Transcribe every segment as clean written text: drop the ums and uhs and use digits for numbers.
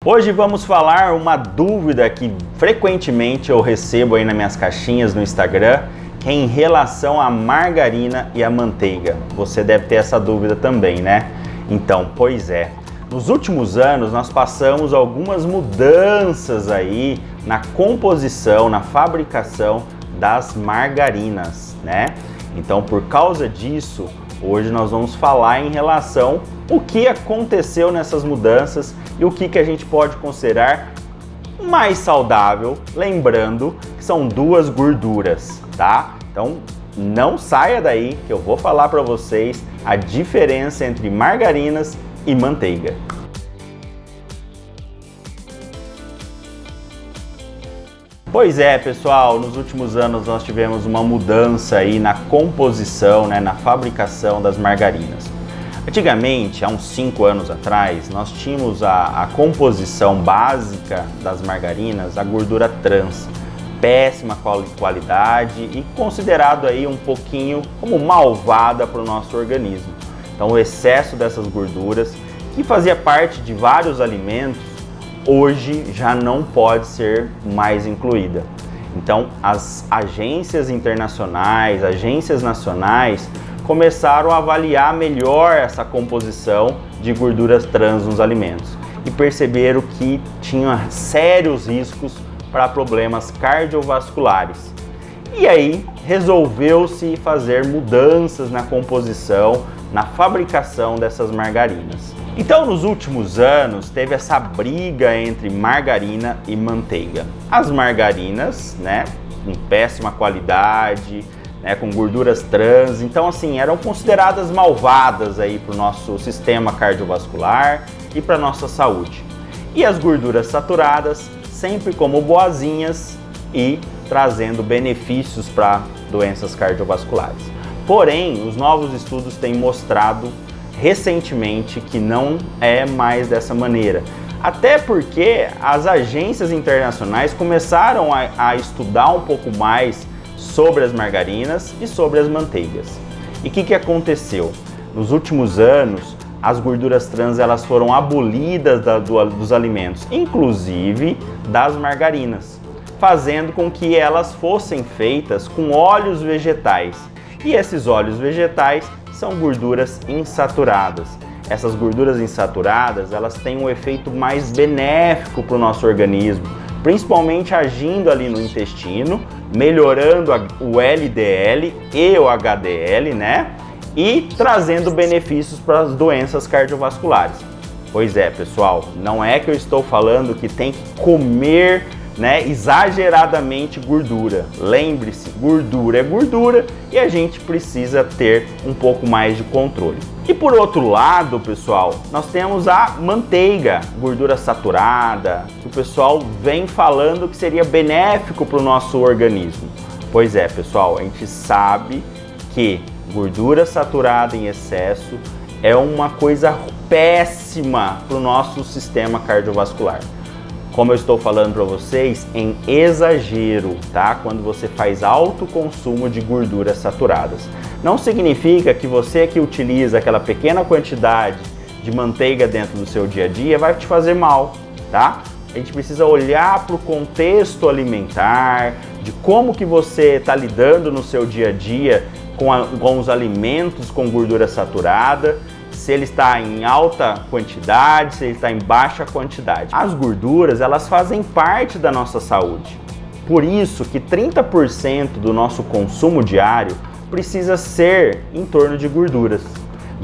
Hoje vamos falar uma dúvida que frequentemente eu recebo aí nas minhas caixinhas no Instagram, que é em relação à margarina e à manteiga. Você deve ter essa dúvida também, né? Então, pois é. Nos últimos anos nós passamos algumas mudanças aí na composição, na fabricação das margarinas, né? Então, por causa disso, hoje nós vamos falar em relação ao que aconteceu nessas mudanças e o que a gente pode considerar mais saudável, lembrando que são duas gorduras, tá? Então não saia daí que eu vou falar para vocês a diferença entre margarinas e manteiga. Pois é, pessoal, nos últimos anos nós tivemos uma mudança aí na composição, né, na fabricação das margarinas. Antigamente, há uns 5 anos atrás, nós tínhamos a composição básica das margarinas, a gordura trans, péssima qualidade e considerado aí um pouquinho como malvada para o nosso organismo. Então o excesso dessas gorduras, que fazia parte de vários alimentos, hoje já não pode ser mais incluída. Então as agências internacionais, agências nacionais começaram a avaliar melhor essa composição de gorduras trans nos alimentos e perceberam que tinha sérios riscos para problemas cardiovasculares. E aí resolveu-se fazer mudanças na composição, na fabricação dessas margarinas. Então, nos últimos anos, teve essa briga entre margarina e manteiga. As margarinas, né, com péssima qualidade, né, com gorduras trans, então assim, eram consideradas malvadas aí para o nosso sistema cardiovascular e para a nossa saúde. E as gorduras saturadas, sempre como boazinhas e trazendo benefícios para doenças cardiovasculares. Porém, os novos estudos têm mostrado recentemente que não é mais dessa maneira. Até porque as agências internacionais começaram a estudar um pouco mais sobre as margarinas e sobre as manteigas. E o que aconteceu? Nos últimos anos, as gorduras trans elas foram abolidas dos alimentos, inclusive das margarinas, fazendo com que elas fossem feitas com óleos vegetais. E esses óleos vegetais são gorduras insaturadas. Essas gorduras insaturadas, elas têm um efeito mais benéfico para o nosso organismo, principalmente agindo ali no intestino, melhorando o LDL e o HDL, né? E trazendo benefícios para as doenças cardiovasculares. Pois é, pessoal, não é que eu estou falando que tem que comer, né, exageradamente gordura. Lembre-se, gordura é gordura e a gente precisa ter um pouco mais de controle. E por outro lado, pessoal, nós temos a manteiga, gordura saturada, que o pessoal vem falando que seria benéfico para o nosso organismo. Pois é, pessoal, a gente sabe que gordura saturada em excesso é uma coisa péssima para o nosso sistema cardiovascular. Como eu estou falando para vocês, em exagero, tá? Quando você faz alto consumo de gorduras saturadas. Não significa que você que utiliza aquela pequena quantidade de manteiga dentro do seu dia a dia vai te fazer mal, tá? A gente precisa olhar para o contexto alimentar, de como que você está lidando no seu dia a dia com os alimentos com gordura saturada, se ele está em alta quantidade, se ele está em baixa quantidade. As gorduras, elas fazem parte da nossa saúde. Por isso que 30% do nosso consumo diário precisa ser em torno de gorduras.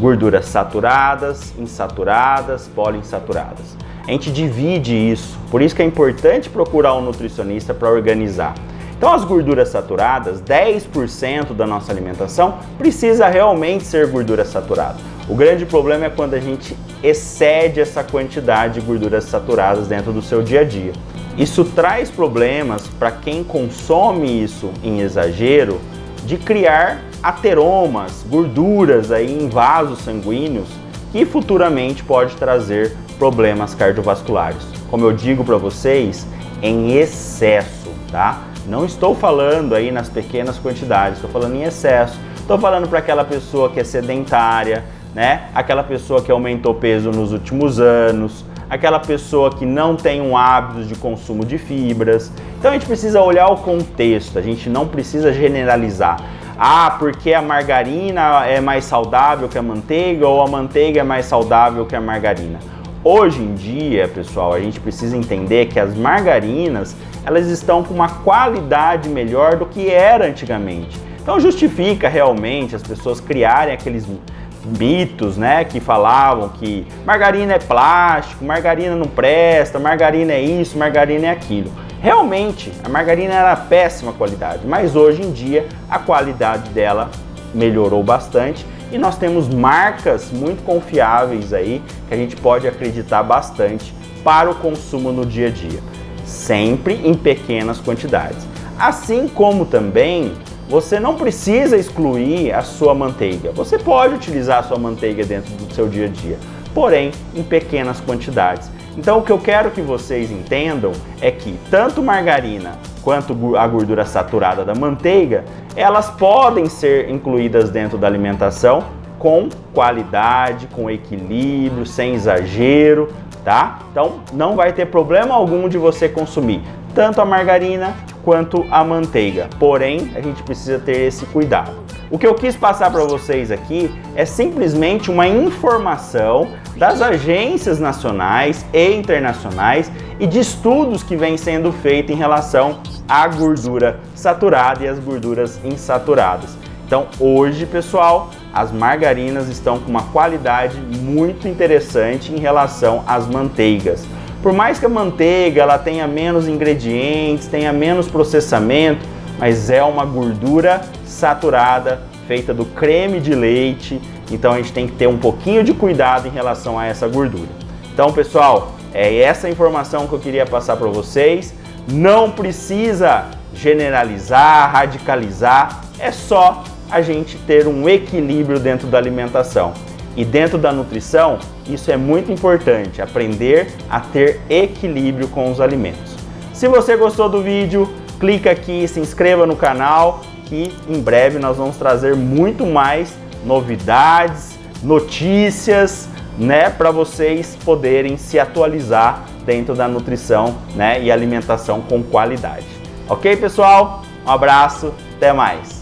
Gorduras saturadas, insaturadas, poliinsaturadas. A gente divide isso, por isso que é importante procurar um nutricionista para organizar. Então as gorduras saturadas, 10% da nossa alimentação precisa realmente ser gordura saturada. O grande problema é quando a gente excede essa quantidade de gorduras saturadas dentro do seu dia a dia. Isso traz problemas para quem consome isso em exagero, de criar ateromas, gorduras aí em vasos sanguíneos, que futuramente pode trazer problemas cardiovasculares. Como eu digo para vocês, em excesso, tá? Não estou falando aí nas pequenas quantidades, estou falando em excesso. Estou falando para aquela pessoa que é sedentária, né? Aquela pessoa que aumentou peso nos últimos anos, aquela pessoa que não tem um hábito de consumo de fibras. Então a gente precisa olhar o contexto, a gente não precisa generalizar. Ah, porque a margarina é mais saudável que a manteiga ou a manteiga é mais saudável que a margarina. Hoje em dia, pessoal, a gente precisa entender que as margarinas, elas estão com uma qualidade melhor do que era antigamente. Então justifica realmente as pessoas criarem aqueles mitos, né, que falavam que margarina é plástico, margarina não presta, margarina é isso, margarina é aquilo. Realmente, a margarina era péssima qualidade, mas hoje em dia a qualidade dela melhorou bastante e nós temos marcas muito confiáveis aí que a gente pode acreditar bastante para o consumo no dia a dia, sempre em pequenas quantidades. Assim como também você não precisa excluir a sua manteiga, você pode utilizar a sua manteiga dentro do seu dia a dia, porém em pequenas quantidades. Então o que eu quero que vocês entendam é que tanto margarina quanto a gordura saturada da manteiga, elas podem ser incluídas dentro da alimentação com qualidade, com equilíbrio, sem exagero, tá? Então não vai ter problema algum de você consumir tanto a margarina quanto a manteiga, porém a gente precisa ter esse cuidado. O que eu quis passar para vocês aqui é simplesmente uma informação das agências nacionais e internacionais e de estudos que vêm sendo feitos em relação à gordura saturada e às gorduras insaturadas. Então hoje, pessoal, as margarinas estão com uma qualidade muito interessante em relação às manteigas. Por mais que a manteiga ela tenha menos ingredientes, tenha menos processamento, mas é uma gordura saturada feita do creme de leite, então a gente tem que ter um pouquinho de cuidado em relação a essa gordura. Então, pessoal, é essa informação que eu queria passar para vocês. Não precisa generalizar, radicalizar, é só a gente ter um equilíbrio dentro da alimentação. E dentro da nutrição, isso é muito importante, aprender a ter equilíbrio com os alimentos. Se você gostou do vídeo, clica aqui, se inscreva no canal, que em breve nós vamos trazer muito mais novidades, notícias, né, para vocês poderem se atualizar dentro da nutrição, né, e alimentação com qualidade. Ok, pessoal? Um abraço, até mais!